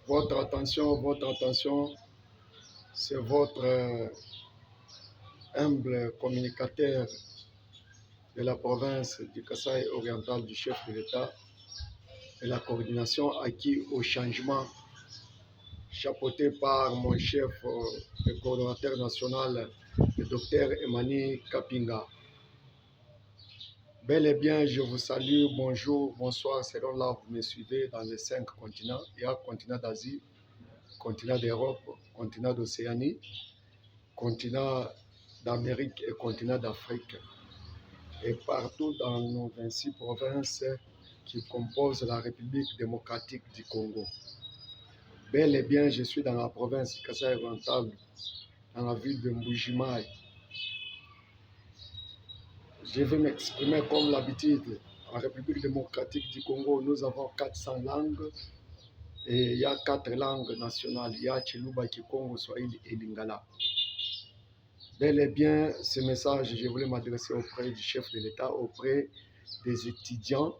Votre attention, c'est votre humble communicateur de la province du Kasaï oriental du chef de l'État et la coordination acquis au changement, chapeauté par mon chef, le coordonnateur national, le docteur Emani Kapinga. Bel et bien, je vous salue, bonjour, bonsoir, selon là où vous me suivez dans les 5 continents. Il y a le continent d'Asie, continent d'Europe, continent d'Océanie, continent d'Amérique et continent d'Afrique. Et partout dans nos 26 provinces qui composent la République démocratique du Congo. Bel et bien, je suis dans la province du Kasaï oriental, dans la ville de Mbujimaï. Je vais m'exprimer comme l'habitude. En République démocratique du Congo, nous avons 400 langues et il y a 4 langues nationales. Il y a Chiluba, Kikongo, Swahili et Lingala. Bel et bien, ce message, je voulais m'adresser auprès du chef de l'État, auprès des étudiants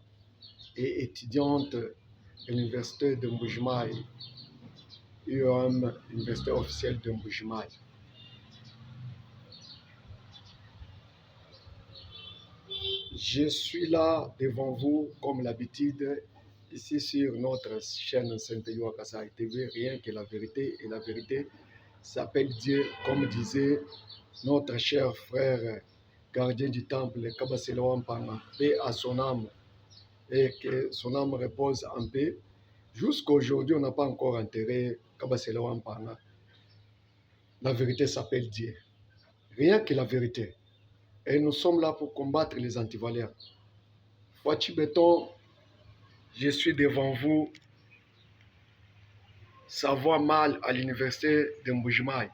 et étudiantes de l'université de Mbujimaï, UOM, université officielle de Mbujimaï. Je suis là devant vous, comme l'habitude, ici sur notre chaîne Saint-Péloua Kasaï TV, rien que la vérité. Et la vérité s'appelle Dieu, comme disait notre cher frère gardien du temple, Kabasela Wampanga, paix à son âme, et que son âme repose en paix. Jusqu'à aujourd'hui, on n'a pas encore enterré Kabasela Wampanga. La vérité s'appelle Dieu. Rien que la vérité. Et nous sommes là pour combattre les antivaleurs. Fouachi Béton, je suis devant vous, ça va mal à l'université de Mbujimaï.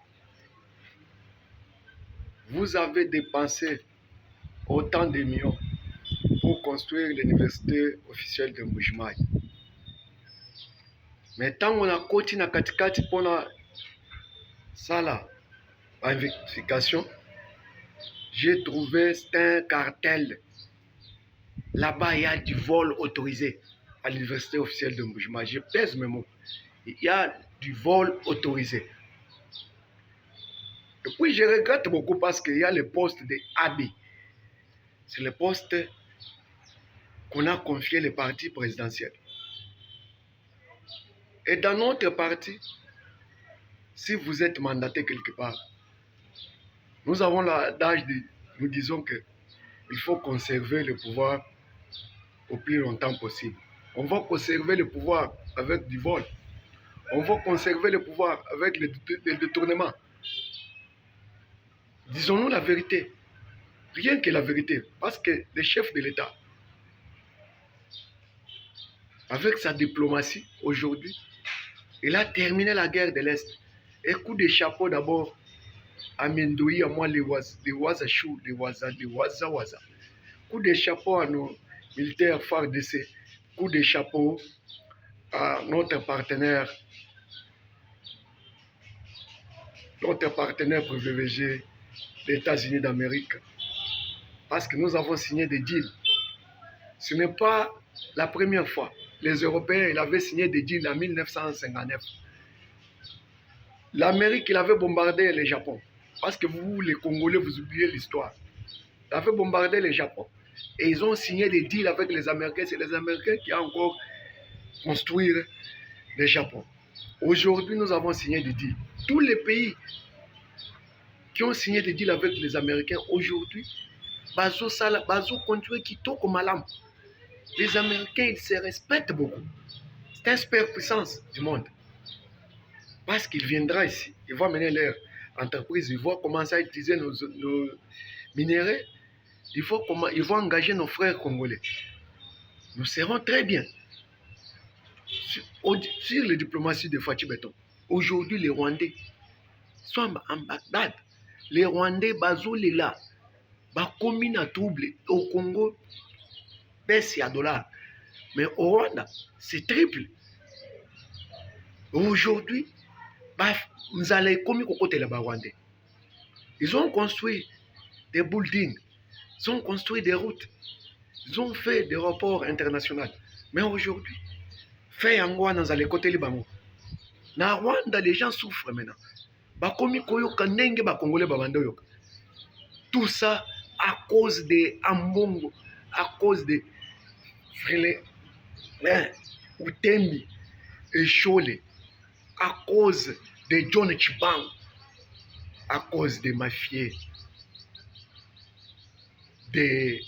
Vous avez dépensé autant de millions pour construire l'université officielle de Mbujimaï. Mais tant on a continué à katikati pour la vérification, j'ai trouvé un cartel. Là-bas, il y a du vol autorisé à l'université officielle de Mbujimaï. Je pèse mes mots. Il y a du vol autorisé. Et puis, je regrette beaucoup parce qu'il y a le poste de AB. C'est le poste qu'on a confié le parti présidentiel. Et dans notre parti, si vous êtes mandaté quelque part, nous avons l'âge de... Nous disons qu'il faut conserver le pouvoir au plus longtemps possible. On va conserver le pouvoir avec du vol. On va conserver le pouvoir avec le détournement. Disons-nous la vérité. Rien que la vérité. Parce que le chef de l'État, avec sa diplomatie aujourd'hui, il a terminé la guerre de l'Est. Et coup de chapeau d'abord à Mendoui, à moi les Wazachou, les Waza. Coup de chapeau à nos militaires FARDC. Coup de chapeau à notre partenaire privilégié, les États-Unis d'Amérique. Parce que nous avons signé des deals. Ce n'est pas la première fois. Les Européens, ils avaient signé des deals en 1959. L'Amérique, il avait bombardé le Japon. Parce que vous, les Congolais, vous oubliez l'histoire. Ils avaient bombardé le Japon. Et ils ont signé des deals avec les Américains. C'est les Américains qui ont encore construit le Japon. Aujourd'hui, nous avons signé des deals. Tous les pays qui ont signé des deals avec les Américains, aujourd'hui, Bazo continue Kitoko Malam. Les Américains, ils se respectent beaucoup. C'est un superpuissance du monde. Parce qu'il viendra ici, il va mener leur entreprise, il va commencer à utiliser nos minéraux, il va engager nos frères congolais. Nous serons très bien sur la diplomatie de Fouachi Béton. Aujourd'hui, les Rwandais sont en Bagdad. Les Rwandais, Bazo les là, commis à trouble au Congo, baisse à $. Mais au Rwanda, c'est triple. Aujourd'hui, nous allons commis au côté là-bas Rwandais. Ils ont construit des buildings, ils ont construit des routes, ils ont fait des rapports internationaux. Mais aujourd'hui, fait Angoua dans les côtés Libango. Na Rwanda, les gens souffrent maintenant. Bakomi koyoka ndenge ba Congolais babanda yoka. Tout ça à cause de Ambongo, à cause de Frélé, Utembi et Chole, à cause de John Chibang, à cause des mafieux, de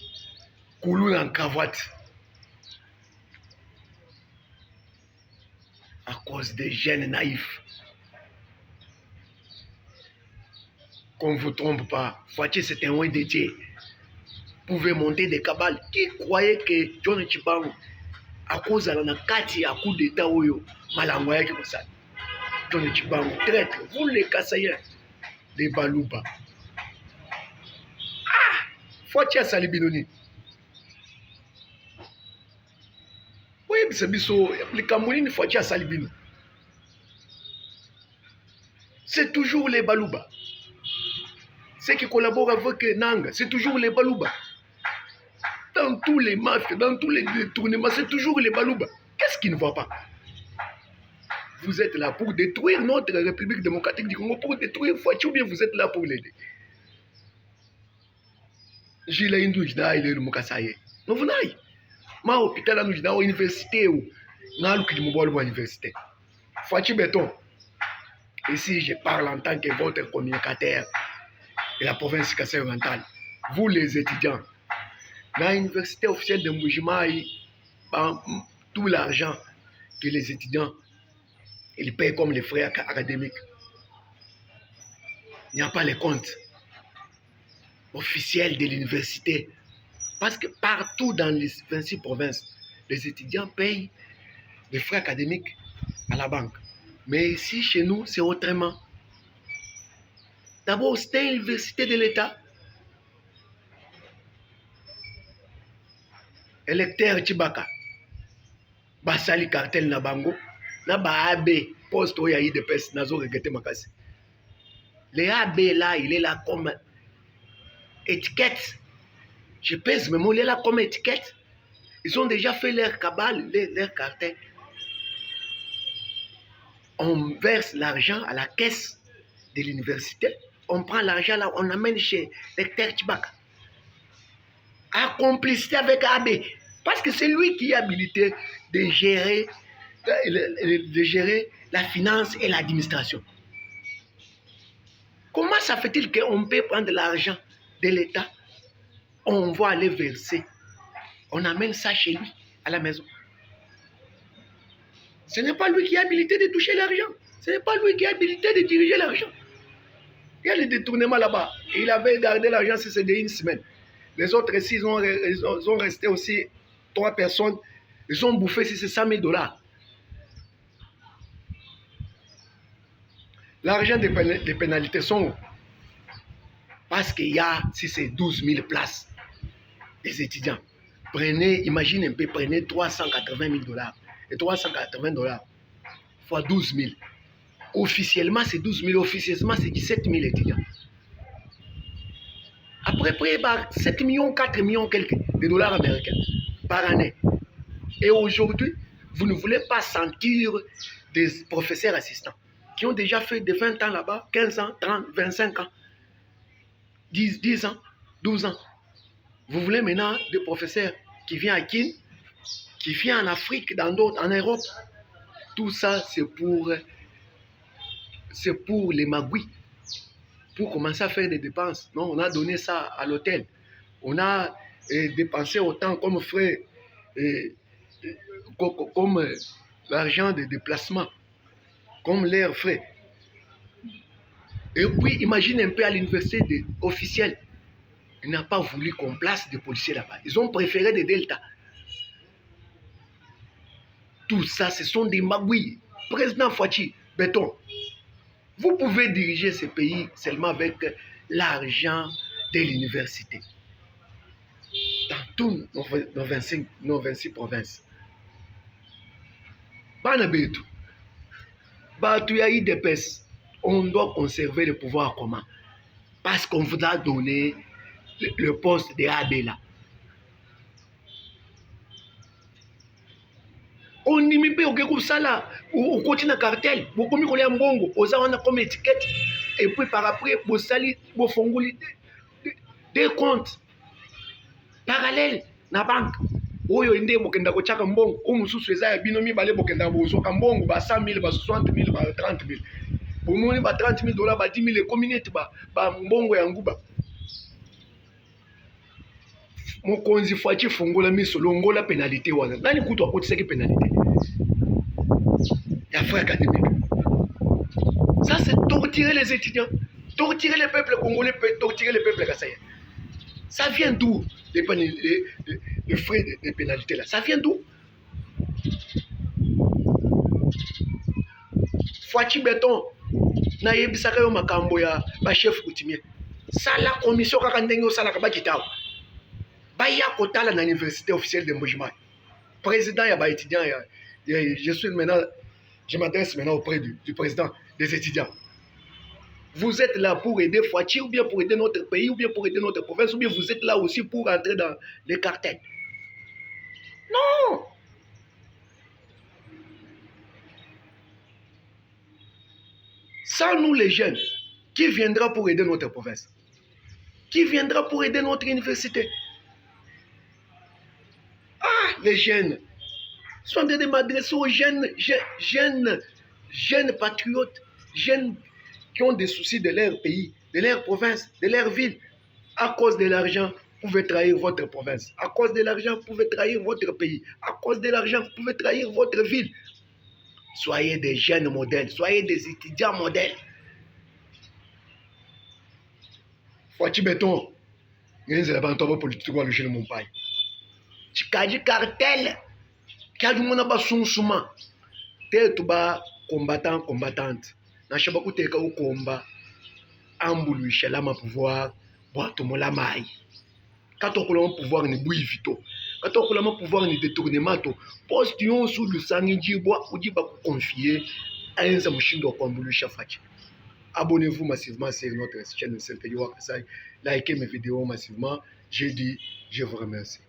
Koulou en cravate, à cause des jeunes naïfs. Qu'on ne vous trompe pas, Fouaché c'est un loin de Dieu. Pouvait monter des cabales. Qui croyait que John Chibang, à cause de la kati à coup d'état oyo, malangwa yaki ça. John Chibang, traître, vous les Kassaïens, les Balouba. Ah! Fouaché Salibinoni. Oui, c'est biso, les Camerounais, Fouaché Salibino. C'est toujours les Balouba. Ceux qui collaborent avec Nanga, c'est toujours les Balouba. Dans tous les mafias, dans tous les détournements, c'est toujours les Balouba. Qu'est-ce qui ne va pas? Vous êtes là pour détruire notre République démocratique du Congo, pour détruire Fouaché, ou bien vous êtes là pour l'aider? J'ai la indouche d'ailleurs le Mukasaye. Non, vous n'avez. Ma hôpital, nous avons une université où nous avons une université. Fouaché Béton. Ici, je parle en tant que votre communicateur de la province Kassai-Orientale. Vous, les étudiants, dans l'université officielle de Mbujimaï, tout l'argent que les étudiants ils payent comme les frais académiques. Il n'y a pas les comptes officiels de l'université. Parce que partout dans les 26 provinces, les étudiants payent les frais académiques à la banque. Mais ici, chez nous, c'est autrement. D'abord, c'était l'université de l'État. Électeur Tchibaka. Basali cartel na bango. Na ba AB, poste où il y a eu des pestes, nazo regretté makasi. Les AB là, il est là comme étiquette. Je pèse mes mots, il est là comme étiquette. Ils ont déjà fait leur cabale, leur cartel. On verse l'argent à la caisse de l'université. On prend l'argent là, on amène chez l'électeur Tchibaka. En complicité avec AB. Parce que c'est lui qui est habilité de gérer la finance et l'administration. Comment ça fait-il qu'on peut prendre l'argent de l'État, on va aller verser, on amène ça chez lui, à la maison? Ce n'est pas lui qui est habilité de toucher l'argent. Ce n'est pas lui qui est habilité de diriger l'argent. Il y a le détournement là-bas. Il avait gardé l'argent, c'est une semaine. Les autres ici, ils ont resté aussi 3 personnes. Ils ont bouffé 100 000 $. L'argent des pénalités sont où? Parce qu'il y a, si c'est 12 000 places, des étudiants. Prenez, imaginez un peu, prenez 380 000 $. Et 380 $ fois 12 000. Officiellement, c'est 12 000. Officieusement, c'est 17 000 étudiants. Après, près 7 millions, 4 millions quelques de dollars américains par année. Et aujourd'hui, vous ne voulez pas sentir des professeurs assistants qui ont déjà fait de 20 ans là-bas, 15 ans, 30, 25 ans, 10 ans, 12 ans. Vous voulez maintenant des professeurs qui viennent à Kin, qui viennent en Afrique, dans d'autres, en Europe. Tout ça, c'est pour les magouilles. Pour commencer à faire des dépenses. Non, on a donné ça à l'hôtel. On a dépensé autant comme frais, comme l'argent de déplacement, comme l'air frais. Et puis, imagine un peu à l'université officielle. Il n'a pas voulu qu'on place des policiers là-bas. Ils ont préféré des deltas. Tout ça, ce sont des magouilles. Président Fouaché, Béton, vous pouvez diriger ce pays seulement avec l'argent de l'université. Dans tous nos 26 provinces. Banabetu, Batouya IDPS, on doit conserver le pouvoir comment? Parce qu'on vous a donné le poste de AB là. ondimi mpe oke kosala okoti na cartel bokomi kolia mbongo oza wana comme étiquette et puis par après bosali bofongoli des comptes parallèles na banque oyo nde bokenda kotiaka mbongo o mosusu eza ya bino mibale bokenda bozwaka mbongo ba 100 000 ba 60 000 ba 30 000 bomoni ba 30 000 dollars ba 10 000 ekomi neti ba mbongo ya nguba. Mokonzi Fachi fongola miso longola pénalité wana nani kutu akotisaki pénalité ya frère académique. Ça c'est torturer les étudiants, torturer le peuple congolais, torturer le peuple kassaïen. Ça vient d'où les frais de pénalité là? Ça vient d'où? Fachi Béton na yebisaka yo makambo ya ba chef coutumier. Ça la commission kaka ndenge osala ka bakitawa. Baya kotala na université officielle de Mbujimai. Président ya ba étudiant je m'adresse maintenant auprès du président des étudiants. Vous êtes là pour aider Fachi ou bien pour aider notre pays ou bien pour aider notre province ou bien vous êtes là aussi pour entrer dans les cartels? Non. Sans nous les jeunes, qui viendra pour aider notre province? Qui viendra pour aider notre université? Ah, les jeunes. Je suis en train de m'adresser aux jeunes patriotes, jeunes qui ont des soucis de leur pays, de leur province, de leur ville. À cause de l'argent, vous pouvez trahir votre province. À cause de l'argent, vous pouvez trahir votre pays. À cause de l'argent, vous pouvez trahir votre ville. Soyez des jeunes modèles, soyez des étudiants modèles. Fachi Béton, il y a un politique qui a le mon pays. Chikaji cartel. Kadi mona ba sunsuma te to ba combattante na shaba kuteka ukomba ambuluisha la ma pouvoir boato mola mai kato kola pouvoir ni buivito kato kola pouvoir ni détournement to poste yon sous le sangi jibwa ujiba ku confier ayenza mushindo kwa ambuluisha Fachi. Abonnez-vous massivement sur notre chaîne Saint-Pédio Kasai, likez mes vidéos massivement. J'ai dit, je vous remercie.